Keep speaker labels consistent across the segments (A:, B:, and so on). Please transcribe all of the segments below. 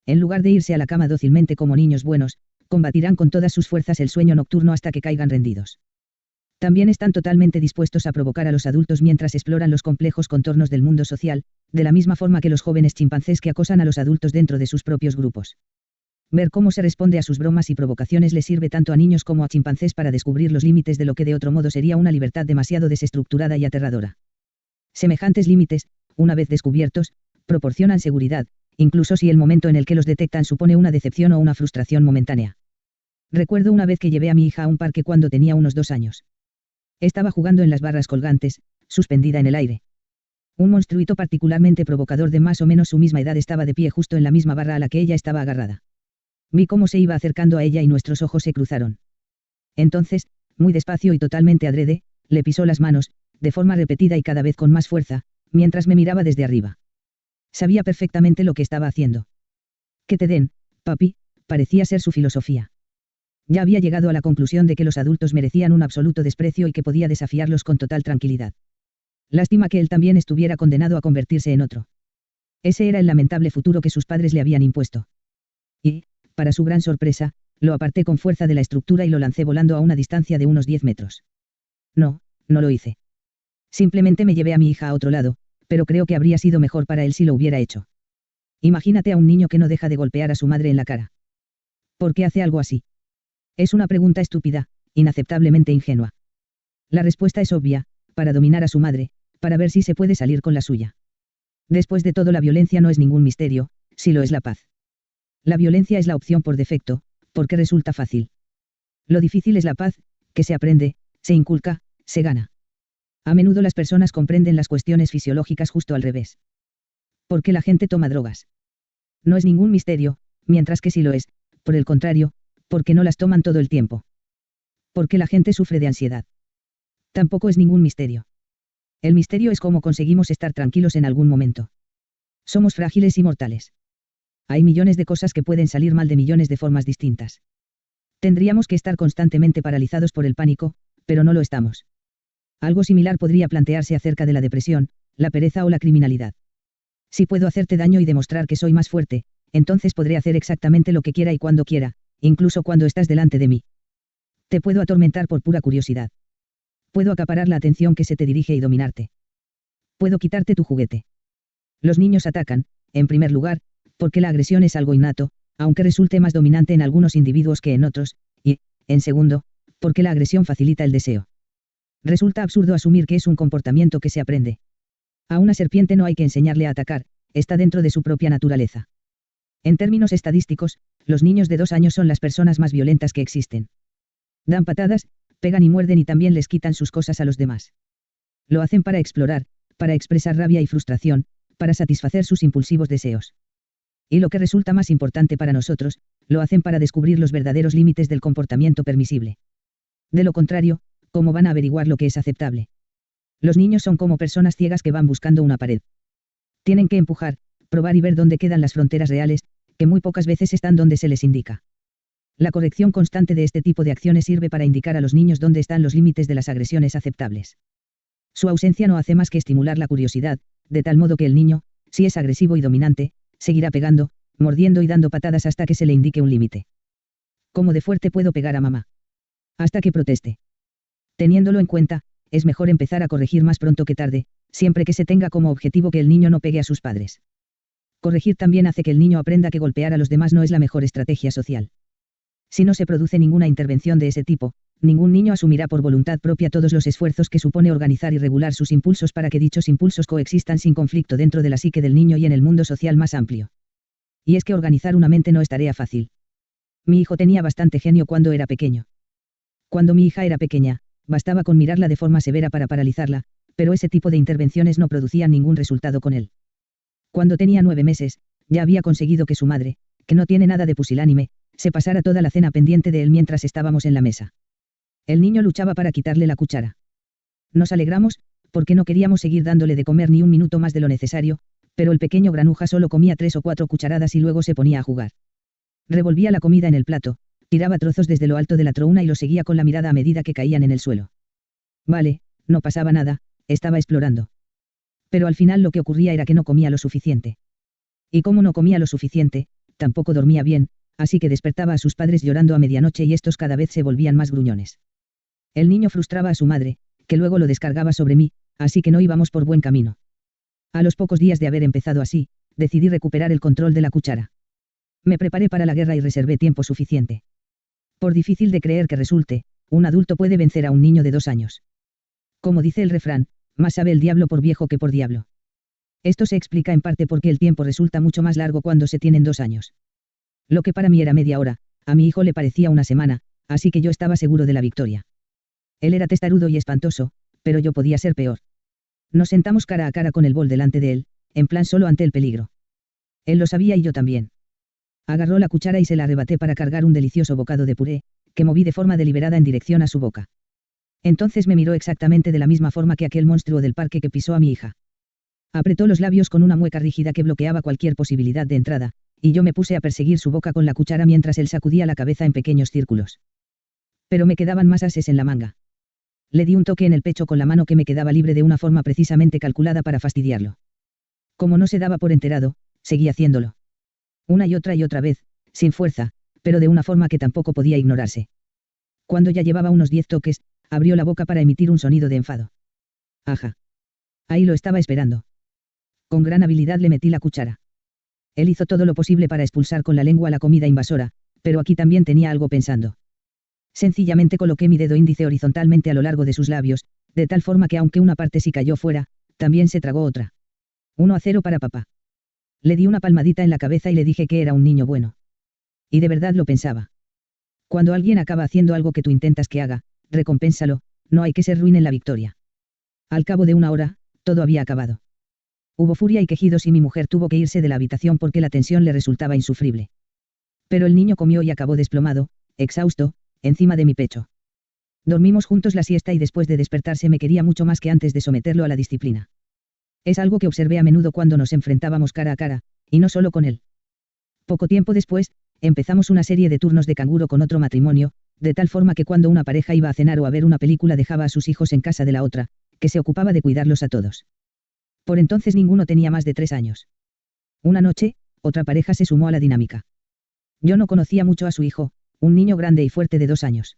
A: En lugar de irse a la cama dócilmente como niños buenos, combatirán con todas sus fuerzas el sueño nocturno hasta que caigan rendidos. También están totalmente dispuestos a provocar a los adultos mientras exploran los complejos contornos del mundo social, de la misma forma que los jóvenes chimpancés que acosan a los adultos dentro de sus propios grupos. Ver cómo se responde a sus bromas y provocaciones les sirve tanto a niños como a chimpancés para descubrir los límites de lo que de otro modo sería una libertad demasiado desestructurada y aterradora. Semejantes límites, una vez descubiertos, proporcionan seguridad, incluso si el momento en el que los detectan supone una decepción o una frustración momentánea. Recuerdo una vez que llevé a mi hija a un parque cuando tenía unos 2 años. Estaba jugando en las barras colgantes, suspendida en el aire. Un monstruito particularmente provocador de más o menos su misma edad estaba de pie justo en la misma barra a la que ella estaba agarrada. Vi cómo se iba acercando a ella y nuestros ojos se cruzaron. Entonces, muy despacio y totalmente adrede, le pisó las manos, de forma repetida y cada vez con más fuerza, mientras me miraba desde arriba. Sabía perfectamente lo que estaba haciendo. Que te den, papi, parecía ser su filosofía. Ya había llegado a la conclusión de que los adultos merecían un absoluto desprecio y que podía desafiarlos con total tranquilidad. Lástima que él también estuviera condenado a convertirse en otro. Ese era el lamentable futuro que sus padres le habían impuesto. Y, para su gran sorpresa, lo aparté con fuerza de la estructura y lo lancé volando a una distancia de unos 10 metros. No, no lo hice. Simplemente me llevé a mi hija a otro lado, pero creo que habría sido mejor para él si lo hubiera hecho. Imagínate a un niño que no deja de golpear a su madre en la cara. ¿Por qué hace algo así? Es una pregunta estúpida, inaceptablemente ingenua. La respuesta es obvia, para dominar a su madre, para ver si se puede salir con la suya. Después de todo, la violencia no es ningún misterio, si lo es la paz. La violencia es la opción por defecto, porque resulta fácil. Lo difícil es la paz, que se aprende, se inculca, se gana. A menudo las personas comprenden las cuestiones fisiológicas justo al revés. ¿Por qué la gente toma drogas? No es ningún misterio, mientras que sí lo es, por el contrario, porque no las toman todo el tiempo. ¿Por qué la gente sufre de ansiedad? Tampoco es ningún misterio. El misterio es cómo conseguimos estar tranquilos en algún momento. Somos frágiles y mortales. Hay millones de cosas que pueden salir mal de millones de formas distintas. Tendríamos que estar constantemente paralizados por el pánico, pero no lo estamos. Algo similar podría plantearse acerca de la depresión, la pereza o la criminalidad. Si puedo hacerte daño y demostrar que soy más fuerte, entonces podré hacer exactamente lo que quiera y cuando quiera, incluso cuando estás delante de mí. Te puedo atormentar por pura curiosidad. Puedo acaparar la atención que se te dirige y dominarte. Puedo quitarte tu juguete. Los niños atacan, en primer lugar, porque la agresión es algo innato, aunque resulte más dominante en algunos individuos que en otros, y, en segundo, porque la agresión facilita el deseo. Resulta absurdo asumir que es un comportamiento que se aprende. A una serpiente no hay que enseñarle a atacar, está dentro de su propia naturaleza. En términos estadísticos, los niños de 2 años son las personas más violentas que existen. Dan patadas, pegan y muerden y también les quitan sus cosas a los demás. Lo hacen para explorar, para expresar rabia y frustración, para satisfacer sus impulsivos deseos. Y lo que resulta más importante para nosotros, lo hacen para descubrir los verdaderos límites del comportamiento permisible. De lo contrario, ¿cómo van a averiguar lo que es aceptable? Los niños son como personas ciegas que van buscando una pared. Tienen que empujar, probar y ver dónde quedan las fronteras reales, que muy pocas veces están donde se les indica. La corrección constante de este tipo de acciones sirve para indicar a los niños dónde están los límites de las agresiones aceptables. Su ausencia no hace más que estimular la curiosidad, de tal modo que el niño, si es agresivo y dominante, seguirá pegando, mordiendo y dando patadas hasta que se le indique un límite. ¿Cómo de fuerte puedo pegar a mamá? Hasta que proteste. Teniéndolo en cuenta, es mejor empezar a corregir más pronto que tarde, siempre que se tenga como objetivo que el niño no pegue a sus padres. Corregir también hace que el niño aprenda que golpear a los demás no es la mejor estrategia social. Si no se produce ninguna intervención de ese tipo, ningún niño asumirá por voluntad propia todos los esfuerzos que supone organizar y regular sus impulsos para que dichos impulsos coexistan sin conflicto dentro de la psique del niño y en el mundo social más amplio. Y es que organizar una mente no es tarea fácil. Mi hijo tenía bastante genio cuando era pequeño. Cuando mi hija era pequeña, bastaba con mirarla de forma severa para paralizarla, pero ese tipo de intervenciones no producían ningún resultado con él. Cuando tenía 9 meses, ya había conseguido que su madre, que no tiene nada de pusilánime, se pasara toda la cena pendiente de él mientras estábamos en la mesa. El niño luchaba para quitarle la cuchara. Nos alegramos, porque no queríamos seguir dándole de comer ni un minuto más de lo necesario, pero el pequeño granuja solo comía 3 o 4 cucharadas y luego se ponía a jugar. Revolvía la comida en el plato, tiraba trozos desde lo alto de la trouna y lo seguía con la mirada a medida que caían en el suelo. Vale, no pasaba nada, estaba explorando. Pero al final lo que ocurría era que no comía lo suficiente. Y como no comía lo suficiente, tampoco dormía bien, así que despertaba a sus padres llorando a medianoche y estos cada vez se volvían más gruñones. El niño frustraba a su madre, que luego lo descargaba sobre mí, así que no íbamos por buen camino. A los pocos días de haber empezado así, decidí recuperar el control de la cuchara. Me preparé para la guerra y reservé tiempo suficiente. Por difícil de creer que resulte, un adulto puede vencer a un niño de 2 años. Como dice el refrán, más sabe el diablo por viejo que por diablo. Esto se explica en parte porque el tiempo resulta mucho más largo cuando se tienen 2 años. Lo que para mí era media hora, a mi hijo le parecía una semana, así que yo estaba seguro de la victoria. Él era testarudo y espantoso, pero yo podía ser peor. Nos sentamos cara a cara con el bol delante de él, en plan solo ante el peligro. Él lo sabía y yo también. Agarró la cuchara y se la arrebaté para cargar un delicioso bocado de puré, que moví de forma deliberada en dirección a su boca. Entonces me miró exactamente de la misma forma que aquel monstruo del parque que pisó a mi hija. Apretó los labios con una mueca rígida que bloqueaba cualquier posibilidad de entrada, y yo me puse a perseguir su boca con la cuchara mientras él sacudía la cabeza en pequeños círculos. Pero me quedaban más ases en la manga. Le di un toque en el pecho con la mano que me quedaba libre de una forma precisamente calculada para fastidiarlo. Como no se daba por enterado, seguí haciéndolo. Una y otra vez, sin fuerza, pero de una forma que tampoco podía ignorarse. Cuando ya llevaba unos 10 toques, abrió la boca para emitir un sonido de enfado. Ajá. Ahí lo estaba esperando. Con gran habilidad le metí la cuchara. Él hizo todo lo posible para expulsar con la lengua la comida invasora, pero aquí también tenía algo pensando. Sencillamente coloqué mi dedo índice horizontalmente a lo largo de sus labios, de tal forma que aunque una parte sí cayó fuera, también se tragó otra. 1-0 para papá. Le di una palmadita en la cabeza y le dije que era un niño bueno. Y de verdad lo pensaba. Cuando alguien acaba haciendo algo que tú intentas que haga, recompénsalo, no hay que ser ruin en la victoria. Al cabo de 1 hora, todo había acabado. Hubo furia y quejidos y mi mujer tuvo que irse de la habitación porque la tensión le resultaba insufrible. Pero el niño comió y acabó desplomado, exhausto, encima de mi pecho. Dormimos juntos la siesta y después de despertarse me quería mucho más que antes de someterlo a la disciplina. Es algo que observé a menudo cuando nos enfrentábamos cara a cara, y no solo con él. Poco tiempo después, empezamos una serie de turnos de canguro con otro matrimonio, de tal forma que cuando una pareja iba a cenar o a ver una película dejaba a sus hijos en casa de la otra, que se ocupaba de cuidarlos a todos. Por entonces ninguno tenía más de 3 años. Una noche, otra pareja se sumó a la dinámica. Yo no conocía mucho a su hijo, un niño grande y fuerte de 2 años.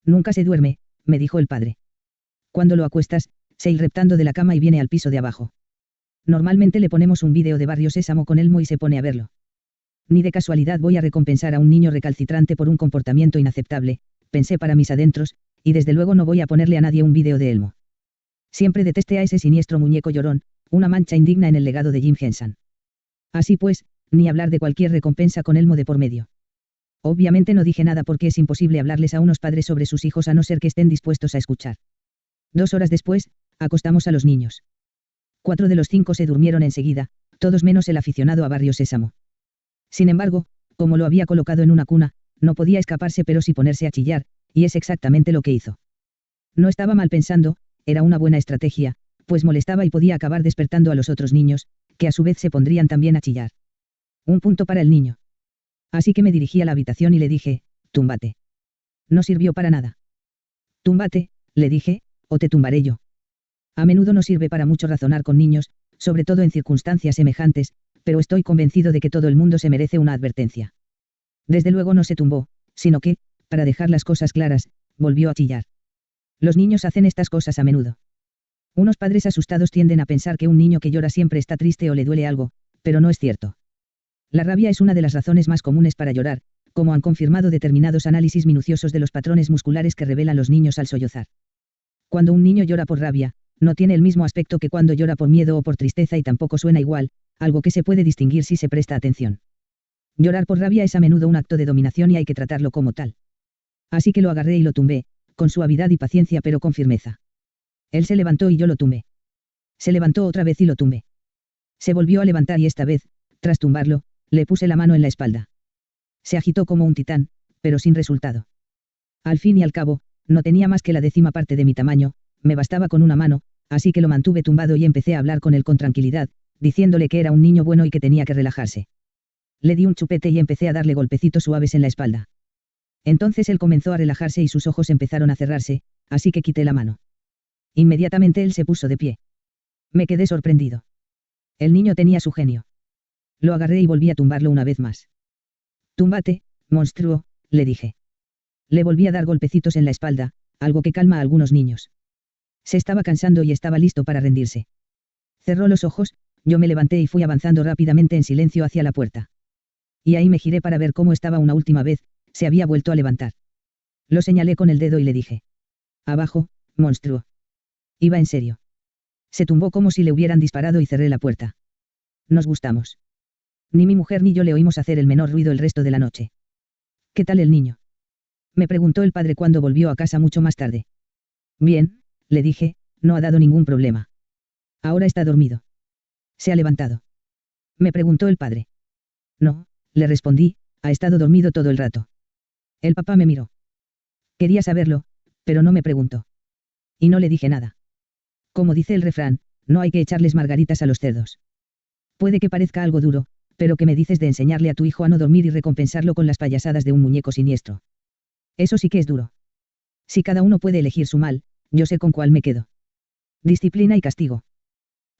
A: Nunca se duerme, me dijo el padre. Cuando lo acuestas, se ir reptando de la cama y viene al piso de abajo. Normalmente le ponemos un vídeo de Barrio Sésamo con Elmo y se pone a verlo. Ni de casualidad voy a recompensar a un niño recalcitrante por un comportamiento inaceptable, pensé para mis adentros, y desde luego no voy a ponerle a nadie un vídeo de Elmo. Siempre detesté a ese siniestro muñeco llorón, una mancha indigna en el legado de Jim Henson. Así pues, ni hablar de cualquier recompensa con Elmo de por medio. Obviamente no dije nada porque es imposible hablarles a unos padres sobre sus hijos a no ser que estén dispuestos a escuchar. 2 horas después, acostamos a los niños. 4 de los 5 se durmieron enseguida, todos menos el aficionado a Barrio Sésamo. Sin embargo, como lo había colocado en una cuna, no podía escaparse pero sí ponerse a chillar, y es exactamente lo que hizo. No estaba mal pensando, era una buena estrategia, pues molestaba y podía acabar despertando a los otros niños, que a su vez se pondrían también a chillar. 1 punto para el niño. Así que me dirigí a la habitación y le dije, túmbate. No sirvió para nada. Túmbate, le dije, o te tumbaré yo. A menudo no sirve para mucho razonar con niños, sobre todo en circunstancias semejantes, pero estoy convencido de que todo el mundo se merece una advertencia. Desde luego no se tumbó, sino que, para dejar las cosas claras, volvió a chillar. Los niños hacen estas cosas a menudo. Unos padres asustados tienden a pensar que un niño que llora siempre está triste o le duele algo, pero no es cierto. La rabia es una de las razones más comunes para llorar, como han confirmado determinados análisis minuciosos de los patrones musculares que revelan los niños al sollozar. Cuando un niño llora por rabia, no tiene el mismo aspecto que cuando llora por miedo o por tristeza y tampoco suena igual, algo que se puede distinguir si se presta atención. Llorar por rabia es a menudo un acto de dominación y hay que tratarlo como tal. Así que lo agarré y lo tumbé, con suavidad y paciencia pero con firmeza. Él se levantó y yo lo tumbé. Se levantó otra vez y lo tumbé. Se volvió a levantar y esta vez, tras tumbarlo, le puse la mano en la espalda. Se agitó como un titán, pero sin resultado. Al fin y al cabo, no tenía más que la 10ª parte de mi tamaño, me bastaba con una mano, así que lo mantuve tumbado y empecé a hablar con él con tranquilidad, diciéndole que era un niño bueno y que tenía que relajarse. Le di un chupete y empecé a darle golpecitos suaves en la espalda. Entonces él comenzó a relajarse y sus ojos empezaron a cerrarse, así que quité la mano. Inmediatamente él se puso de pie. Me quedé sorprendido. El niño tenía su genio. Lo agarré y volví a tumbarlo una vez más. Túmbate, monstruo, le dije. Le volví a dar golpecitos en la espalda, algo que calma a algunos niños. Se estaba cansando y estaba listo para rendirse. Cerró los ojos, yo me levanté y fui avanzando rápidamente en silencio hacia la puerta. Y ahí me giré para ver cómo estaba una última vez, se había vuelto a levantar. Lo señalé con el dedo y le dije. Abajo, monstruo. Iba en serio. Se tumbó como si le hubieran disparado y cerré la puerta. Nos gustamos. Ni mi mujer ni yo le oímos hacer el menor ruido el resto de la noche. ¿Qué tal el niño?, me preguntó el padre cuando volvió a casa mucho más tarde. Bien, le dije, no ha dado ningún problema. Ahora está dormido. ¿Se ha levantado?, me preguntó el padre. No, le respondí, ha estado dormido todo el rato. El papá me miró. Quería saberlo, pero no me preguntó. Y no le dije nada. Como dice el refrán, no hay que echarles margaritas a los cerdos. Puede que parezca algo duro, pero ¿qué me dices de enseñarle a tu hijo a no dormir y recompensarlo con las payasadas de un muñeco siniestro? Eso sí que es duro. Si cada uno puede elegir su mal, yo sé con cuál me quedo. Disciplina y castigo.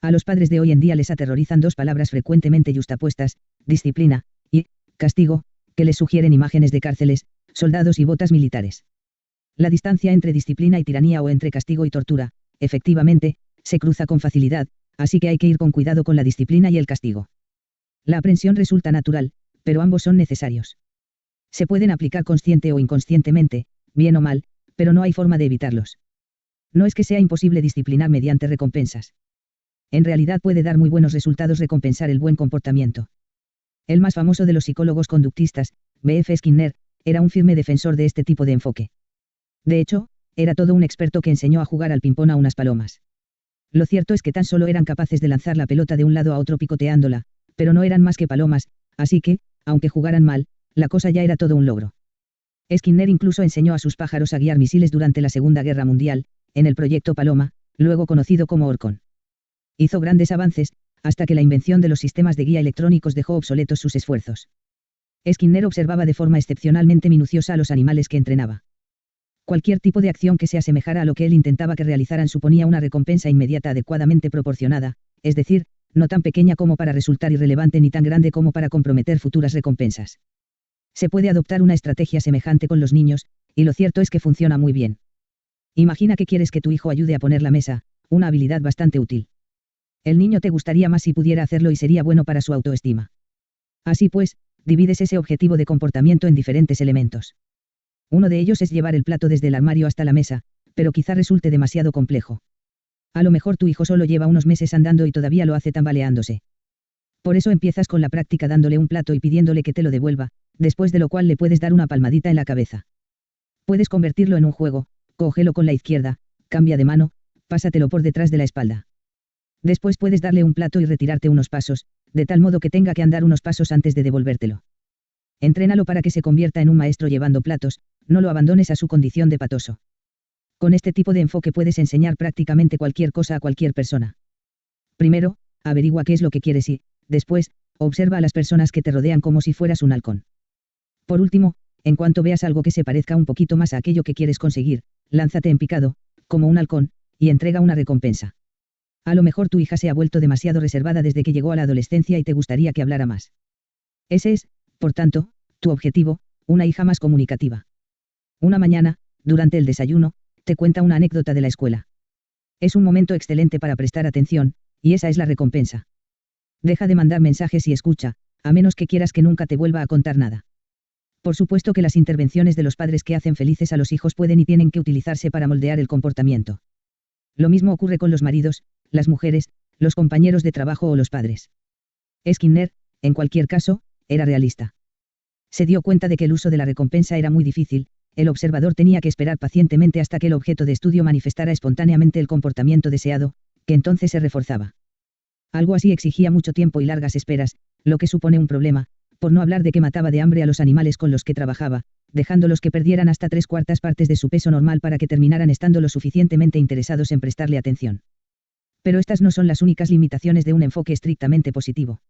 A: A los padres de hoy en día les aterrorizan dos palabras frecuentemente yuxtapuestas, disciplina y castigo, que les sugieren imágenes de cárceles, soldados y botas militares. La distancia entre disciplina y tiranía o entre castigo y tortura, efectivamente, se cruza con facilidad, así que hay que ir con cuidado con la disciplina y el castigo. La aprensión resulta natural, pero ambos son necesarios. Se pueden aplicar consciente o inconscientemente, bien o mal, pero no hay forma de evitarlos. No es que sea imposible disciplinar mediante recompensas. En realidad puede dar muy buenos resultados recompensar el buen comportamiento. El más famoso de los psicólogos conductistas, B.F. Skinner, era un firme defensor de este tipo de enfoque. De hecho, era todo un experto que enseñó a jugar al ping-pong a unas palomas. Lo cierto es que tan solo eran capaces de lanzar la pelota de un lado a otro picoteándola, pero no eran más que palomas, así que, aunque jugaran mal, la cosa ya era todo un logro. Skinner incluso enseñó a sus pájaros a guiar misiles durante la Segunda Guerra Mundial, en el proyecto Paloma, luego conocido como Orcon. Hizo grandes avances, hasta que la invención de los sistemas de guía electrónicos dejó obsoletos sus esfuerzos. Skinner observaba de forma excepcionalmente minuciosa a los animales que entrenaba. Cualquier tipo de acción que se asemejara a lo que él intentaba que realizaran suponía una recompensa inmediata adecuadamente proporcionada, es decir, no tan pequeña como para resultar irrelevante ni tan grande como para comprometer futuras recompensas. Se puede adoptar una estrategia semejante con los niños, y lo cierto es que funciona muy bien. Imagina que quieres que tu hijo ayude a poner la mesa, una habilidad bastante útil. El niño te gustaría más si pudiera hacerlo y sería bueno para su autoestima. Así pues, divides ese objetivo de comportamiento en diferentes elementos. Uno de ellos es llevar el plato desde el armario hasta la mesa, pero quizá resulte demasiado complejo. A lo mejor tu hijo solo lleva unos meses andando y todavía lo hace tambaleándose. Por eso empiezas con la práctica dándole un plato y pidiéndole que te lo devuelva, después de lo cual le puedes dar una palmadita en la cabeza. Puedes convertirlo en un juego, cógelo con la izquierda, cambia de mano, pásatelo por detrás de la espalda. Después puedes darle un plato y retirarte unos pasos, de tal modo que tenga que andar unos pasos antes de devolvértelo. Entrénalo para que se convierta en un maestro llevando platos, no lo abandones a su condición de patoso. Con este tipo de enfoque puedes enseñar prácticamente cualquier cosa a cualquier persona. Primero, averigua qué es lo que quieres y, después, observa a las personas que te rodean como si fueras un halcón. Por último, en cuanto veas algo que se parezca un poquito más a aquello que quieres conseguir, lánzate en picado, como un halcón, y entrega una recompensa. A lo mejor tu hija se ha vuelto demasiado reservada desde que llegó a la adolescencia y te gustaría que hablara más. Ese es, por tanto, tu objetivo, una hija más comunicativa. Una mañana, durante el desayuno, te cuenta una anécdota de la escuela. Es un momento excelente para prestar atención, y esa es la recompensa. Deja de mandar mensajes y escucha, a menos que quieras que nunca te vuelva a contar nada. Por supuesto que las intervenciones de los padres que hacen felices a los hijos pueden y tienen que utilizarse para moldear el comportamiento. Lo mismo ocurre con los maridos, las mujeres, los compañeros de trabajo o los padres. Skinner, en cualquier caso, era realista. Se dio cuenta de que el uso de la recompensa era muy difícil, el observador tenía que esperar pacientemente hasta que el objeto de estudio manifestara espontáneamente el comportamiento deseado, que entonces se reforzaba. Algo así exigía mucho tiempo y largas esperas, lo que supone un problema, por no hablar de que mataba de hambre a los animales con los que trabajaba, dejándolos que perdieran hasta 3/4 partes de su peso normal para que terminaran estando lo suficientemente interesados en prestarle atención. Pero estas no son las únicas limitaciones de un enfoque estrictamente positivo.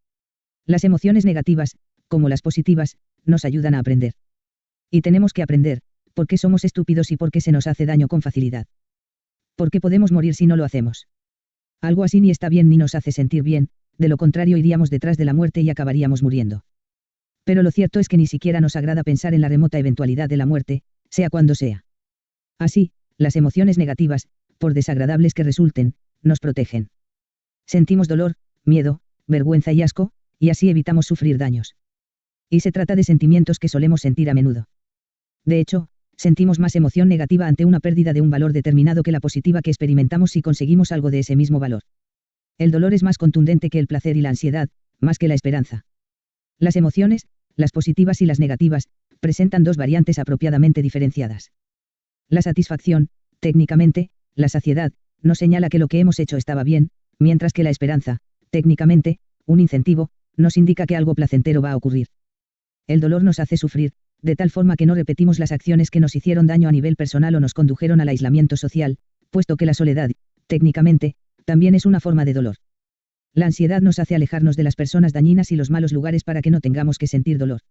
A: Las emociones negativas, como las positivas, nos ayudan a aprender. Y tenemos que aprender, porque somos estúpidos y porque se nos hace daño con facilidad. Porque podemos morir si no lo hacemos. Algo así ni está bien ni nos hace sentir bien, de lo contrario iríamos detrás de la muerte y acabaríamos muriendo. Pero lo cierto es que ni siquiera nos agrada pensar en la remota eventualidad de la muerte, sea cuando sea. Así, las emociones negativas, por desagradables que resulten, nos protegen. Sentimos dolor, miedo, vergüenza y asco, y así evitamos sufrir daños. Y se trata de sentimientos que solemos sentir a menudo. De hecho, sentimos más emoción negativa ante una pérdida de un valor determinado que la positiva que experimentamos si conseguimos algo de ese mismo valor. El dolor es más contundente que el placer y la ansiedad, más que la esperanza. Las emociones, las positivas y las negativas, presentan dos variantes apropiadamente diferenciadas. La satisfacción, técnicamente, la saciedad, nos señala que lo que hemos hecho estaba bien, mientras que la esperanza, técnicamente, un incentivo, nos indica que algo placentero va a ocurrir. El dolor nos hace sufrir, de tal forma que no repetimos las acciones que nos hicieron daño a nivel personal o nos condujeron al aislamiento social, puesto que la soledad, técnicamente, también es una forma de dolor. La ansiedad nos hace alejarnos de las personas dañinas y los malos lugares para que no tengamos que sentir dolor.